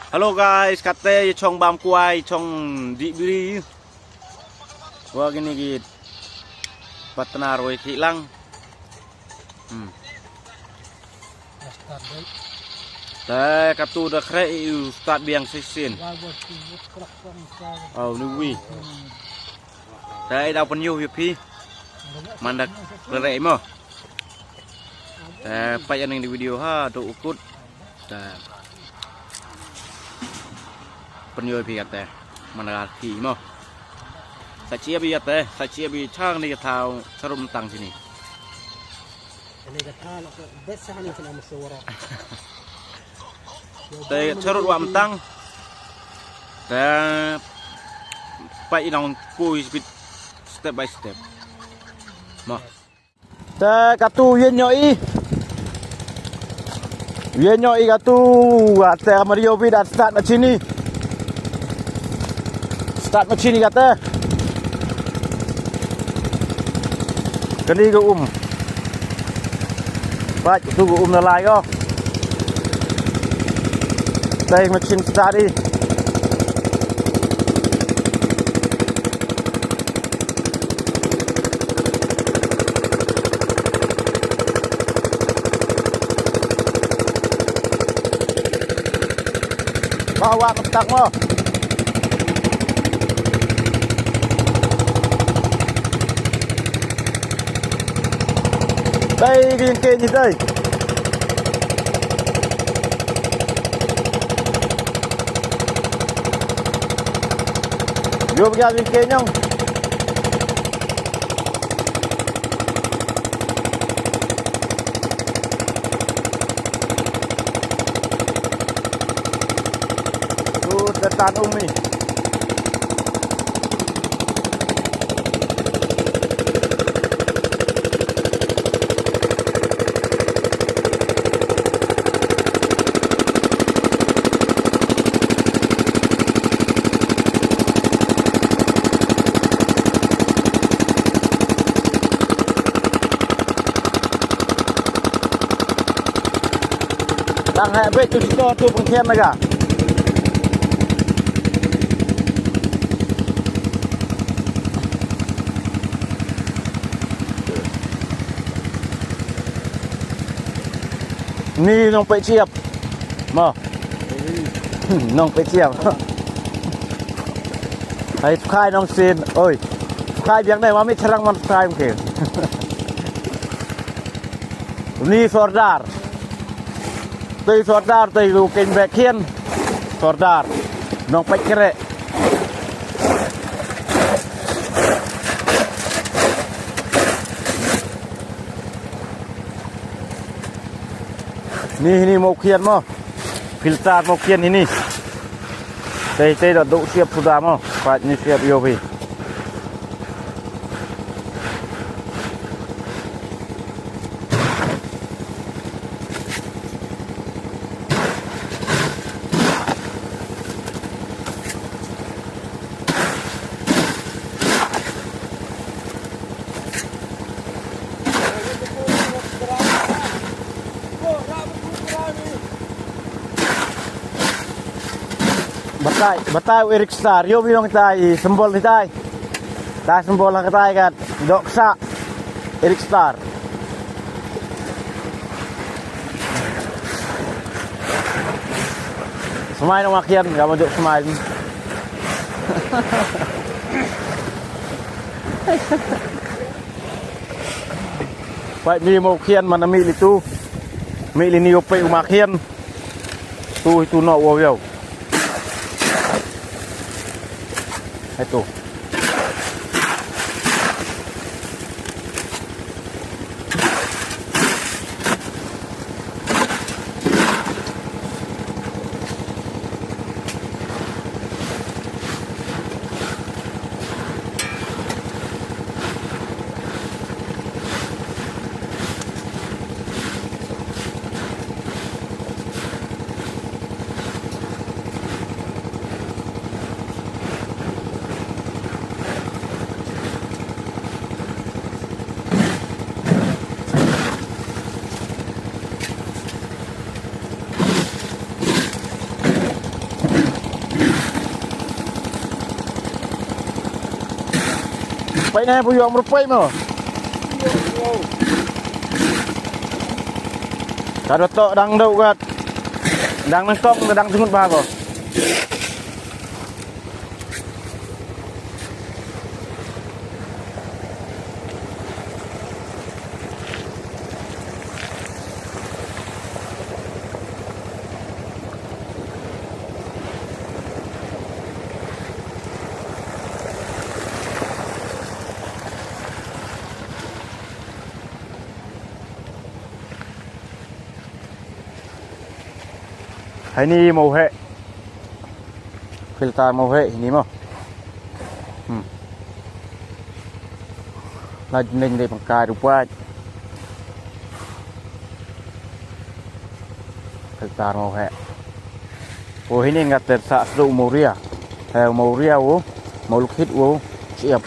Halo guys, kate chong bam kuai chong di biri. Wah gini git. Patna roi hilang. Teh katu dah kre start biang sisin. Oh nui. Teh dah penyu pi. Mandak kre mo. Teh payan yang di video ha tu ukut. Teh penyu pi kate. Mandak ki mo. Shyiap bi kate, shyiap bi chang ni thau sarum tang sini. Ini kata nak besar ni kena mesyuarat. Teh sarut wa myntang. Teh pai nong kui step by step. Mo. Teh katu yen nyoi. Yen nyoi katu teh Mario pi dah start macam ni. Start macam ni kata. Keni ke Baik, tunggu nalai kau. Đây machine start đi. Bawa myntang mo. Đây cái kia gì đây? Vô ra bên kia nhông. Tuh setan umi. Đang hẹn với tôi cho tôi bằng thêm này cả. Ni nong pe shyiap. Mo. Nong pe shyiap. Hai khai nong sin. Oi. Khai biang này mà mới serang man khai mungkin. Ni sordar. Tây sordar tây lu keng bek hian sordar nong pek kere ni mau khian mo filter mau khian ini tây dah duk siap sudah mo pat ni siap yo pi. Batai Eric Star, yo bilang tai sembol ni tai. Dah sembol lang tai kat doksa Eric Star. Semai nak makian, enggak mau semai. Baik ni mau kian mana mil itu. Mil ini ope umakian. Tu itu nak wow. Itu. Merupai ni puyuk merupai mo. Kalau tok dang dau kat. Dang nengkong dang sungut bah ko. Hai ni màu hệ filter màu hệ ini mo. Lah jening dia pangkai rupa. Filter màu hệ. Oh ini ngat tersak seru mauria. Mauria wo, mau lukhit wo, shyiap.